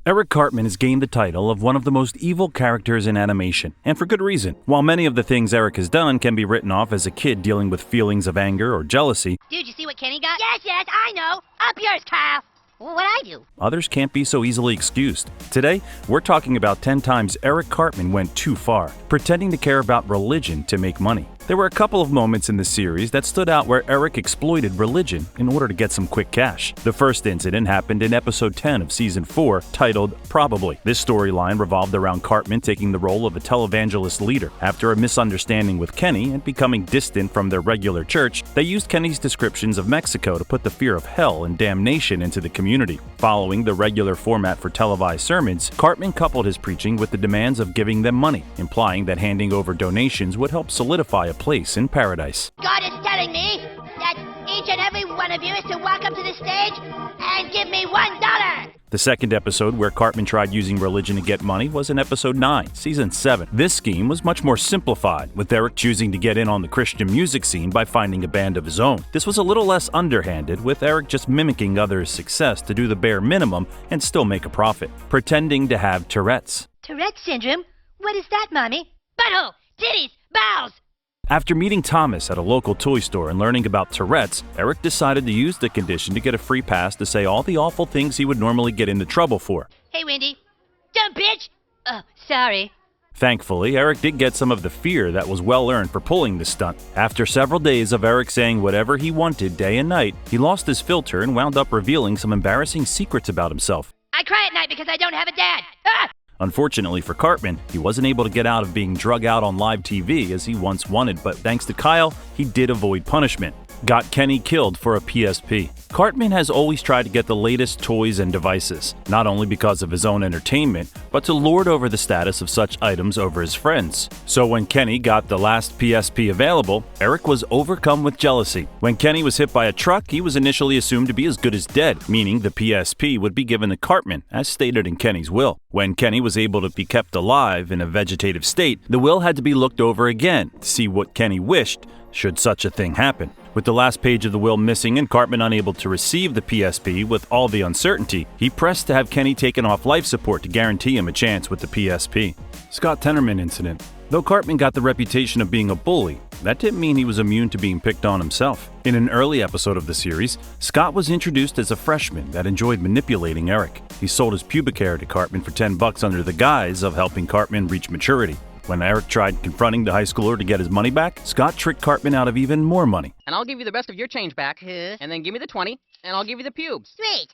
Eric Cartman has gained the title of one of the most evil characters in animation, and for good reason. While many of the things Eric has done can be written off as a kid dealing with feelings of anger or jealousy, Dude, you see what Kenny got? Yes, I know. Up yours, Kyle. What'd I do? others can't be so easily excused. Today, we're talking about 10 times Eric Cartman went too far, pretending to care about religion to make money. There were a couple of moments in the series that stood out where Eric exploited religion in order to get some quick cash. The first incident happened in episode 10 of season 4, titled Probably. This storyline revolved around Cartman taking the role of a televangelist leader. After a misunderstanding with Kenny and becoming distant from their regular church, they used Kenny's descriptions of Mexico to put the fear of hell and damnation into the community. Following the regular format for televised sermons, Cartman coupled his preaching with the demands of giving them money, implying that handing over donations would help solidify a place in paradise. God is telling me that each and every one of you is to walk up to the stage and give me $1. The second episode where Cartman tried using religion to get money was in episode 9, season 7. This scheme was much more simplified, with Eric choosing to get in on the Christian music scene by finding a band of his own. This was a little less underhanded, with Eric just mimicking others' success to do the bare minimum and still make a profit, pretending to have Tourette's. Tourette syndrome? What is that, Mommy? Butthole, titties, bowels. After meeting Thomas at a local toy store and learning about Tourette's, Eric decided to use the condition to get a free pass to say all the awful things he would normally get into trouble for. Hey, Wendy. Dumb bitch. Oh, sorry. Thankfully, Eric did get some of the fear that was well earned for pulling this stunt. After several days of Eric saying whatever he wanted day and night, he lost his filter and wound up revealing some embarrassing secrets about himself. I cry at night because I don't have a dad. Ah! Unfortunately for Cartman, he wasn't able to get out of being drug out on live TV as he once wanted, but thanks to Kyle, he did avoid punishment. Got Kenny killed for a PSP. Cartman has always tried to get the latest toys and devices, not only because of his own entertainment, but to lord over the status of such items over his friends. So when Kenny got the last PSP available, Eric was overcome with jealousy. When Kenny was hit by a truck, he was initially assumed to be as good as dead, meaning the PSP would be given to Cartman, as stated in Kenny's will. When Kenny was able to be kept alive in a vegetative state, the will had to be looked over again to see what Kenny wished, should such a thing happen. With the last page of the will missing and Cartman unable to receive the PSP with all the uncertainty, he pressed to have Kenny taken off life support to guarantee him a chance with the PSP. Scott Tenorman incident. Though Cartman got the reputation of being a bully, that didn't mean he was immune to being picked on himself. In an early episode of the series, Scott was introduced as a freshman that enjoyed manipulating Eric. He sold his pubic hair to Cartman for $10 under the guise of helping Cartman reach maturity. When Eric tried confronting the high schooler to get his money back, Scott tricked Cartman out of even more money. And I'll give you the rest of your change back, and then give me the 20, and I'll give you the pubes. Sweet.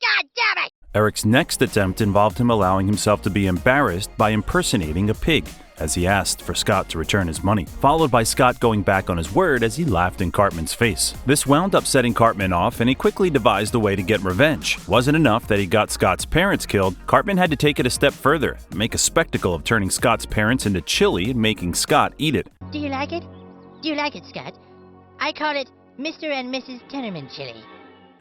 God damn it! Eric's next attempt involved him allowing himself to be embarrassed by impersonating a pig, as he asked for Scott to return his money, followed by Scott going back on his word as he laughed in Cartman's face. This wound up setting Cartman off, and he quickly devised a way to get revenge. Wasn't enough that he got Scott's parents killed, Cartman had to take it a step further, make a spectacle of turning Scott's parents into chili and making Scott eat it. Do you like it? Do you like it, Scott? I call it Mr. and Mrs. Tenorman chili.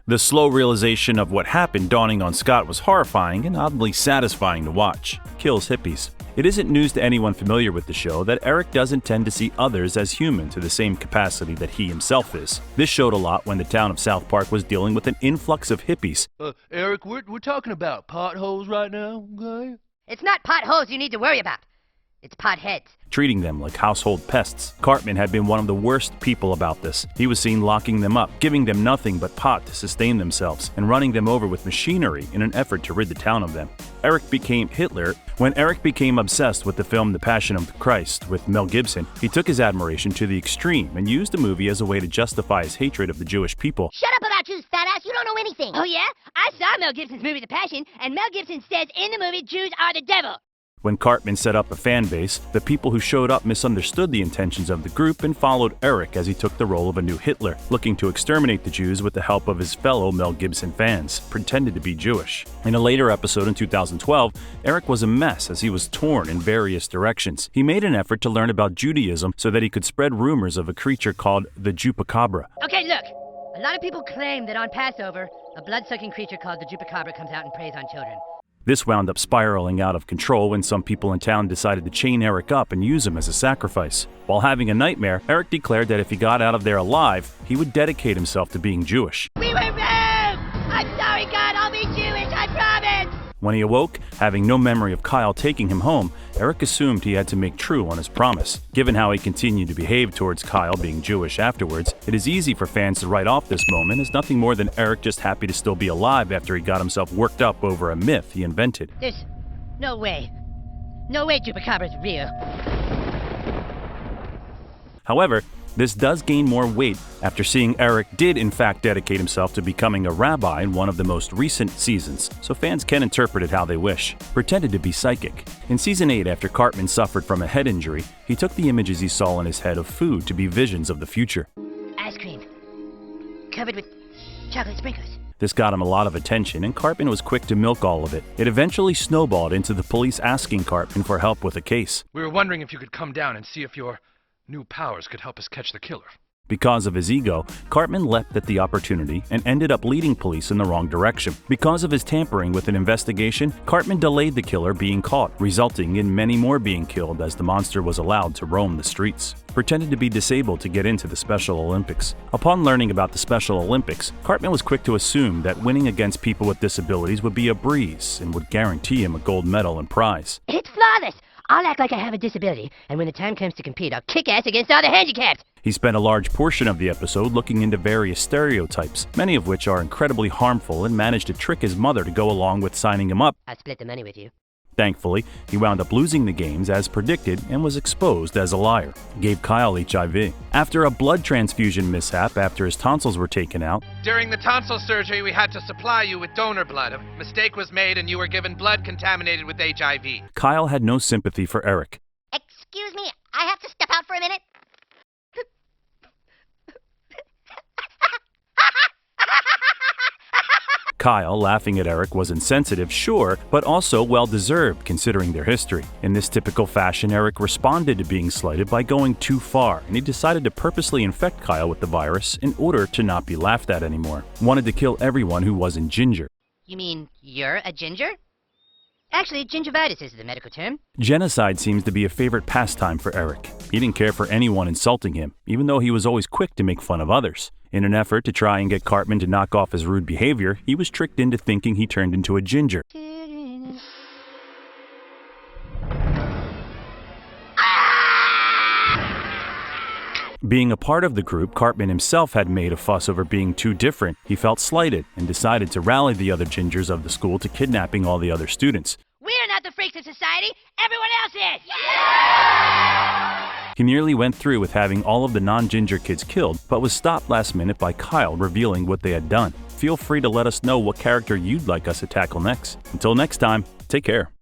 The slow realization of what happened dawning on Scott was horrifying and oddly satisfying to watch. Kills hippies. It isn't news to anyone familiar with the show that Eric doesn't tend to see others as human to the same capacity that he himself is. This showed a lot when the town of South Park was dealing with an influx of hippies. Eric, we're talking about potholes right now, okay? It's not potholes you need to worry about. It's potheads. Treating them like household pests. Cartman had been one of the worst people about this. He was seen locking them up, giving them nothing but pot to sustain themselves, and running them over with machinery in an effort to rid the town of them. Eric became Hitler. When Eric became obsessed with the film The Passion of the Christ with Mel Gibson, he took his admiration to the extreme and used the movie as a way to justify his hatred of the Jewish people. Shut up about Jews, fat ass. You don't know anything. Oh, yeah? I saw Mel Gibson's movie The Passion, and Mel Gibson says in the movie Jews are the devil. When Cartman set up a fan base, the people who showed up misunderstood the intentions of the group and followed Eric as he took the role of a new Hitler, looking to exterminate the Jews with the help of his fellow Mel Gibson fans, pretended to be Jewish. In a later episode in 2012, Eric was a mess as he was torn in various directions. He made an effort to learn about Judaism so that he could spread rumors of a creature called the Chupacabra. Okay, look. A lot of people claim that on Passover, a blood-sucking creature called the Chupacabra comes out and preys on children. This wound up spiraling out of control when some people in town decided to chain Eric up and use him as a sacrifice. While having a nightmare, Eric declared that if he got out of there alive, he would dedicate himself to being Jewish. We were wrong! I'm sorry, God, I'll be When he awoke, having no memory of Kyle taking him home, Eric assumed he had to make true on his promise. Given how he continued to behave towards Kyle being Jewish afterwards, it is easy for fans to write off this moment as nothing more than Eric just happy to still be alive after he got himself worked up over a myth he invented. There's no way. No way Chupacabra's real. However, this does gain more weight after seeing Eric did in fact dedicate himself to becoming a rabbi in one of the most recent seasons, so fans can interpret it how they wish. Pretended to be psychic. In Season 8, after Cartman suffered from a head injury, he took the images he saw in his head of food to be visions of the future. Ice cream. Covered with chocolate sprinkles. This got him a lot of attention, and Cartman was quick to milk all of it. It eventually snowballed into the police asking Cartman for help with a case. We were wondering if you could come down and see if your new powers could help us catch the killer. Because of his ego, Cartman leapt at the opportunity and ended up leading police in the wrong direction. Because of his tampering with an investigation, Cartman delayed the killer being caught, resulting in many more being killed as the monster was allowed to roam the streets. Pretended to be disabled to get into the Special Olympics. Upon learning about the Special Olympics, Cartman was quick to assume that winning against people with disabilities would be a breeze and would guarantee him a gold medal and prize. It's flawless. I'll act like I have a disability, and when the time comes to compete, I'll kick ass against all the handicapped. He spent a large portion of the episode looking into various stereotypes, many of which are incredibly harmful, and managed to trick his mother to go along with signing him up. I'll split the money with you. Thankfully, he wound up losing the games as predicted and was exposed as a liar. Gave Kyle HIV. After a blood transfusion mishap after his tonsils were taken out, During the tonsil surgery, we had to supply you with donor blood. A mistake was made and you were given blood contaminated with HIV. Kyle had no sympathy for Eric. Excuse me, I have to step out for a minute. Kyle, laughing at Eric, was insensitive, sure, but also well-deserved considering their history. In this typical fashion, Eric responded to being slighted by going too far, and he decided to purposely infect Kyle with the virus in order to not be laughed at anymore. Wanted to kill everyone who wasn't ginger. You mean you're a ginger? Actually, gingivitis is the medical term. Genocide seems to be a favorite pastime for Eric. He didn't care for anyone insulting him, even though he was always quick to make fun of others. In an effort to try and get Cartman to knock off his rude behavior, he was tricked into thinking he turned into a ginger. Being a part of the group, Cartman himself had made a fuss over being too different. He felt slighted and decided to rally the other gingers of the school to kidnapping all the other students. We're not the freaks of society. Everyone else is. He nearly went through with having all of the non-ginger kids killed, but was stopped last minute by Kyle revealing what they had done. Feel free to let us know what character you'd like us to tackle next. Until next time, take care.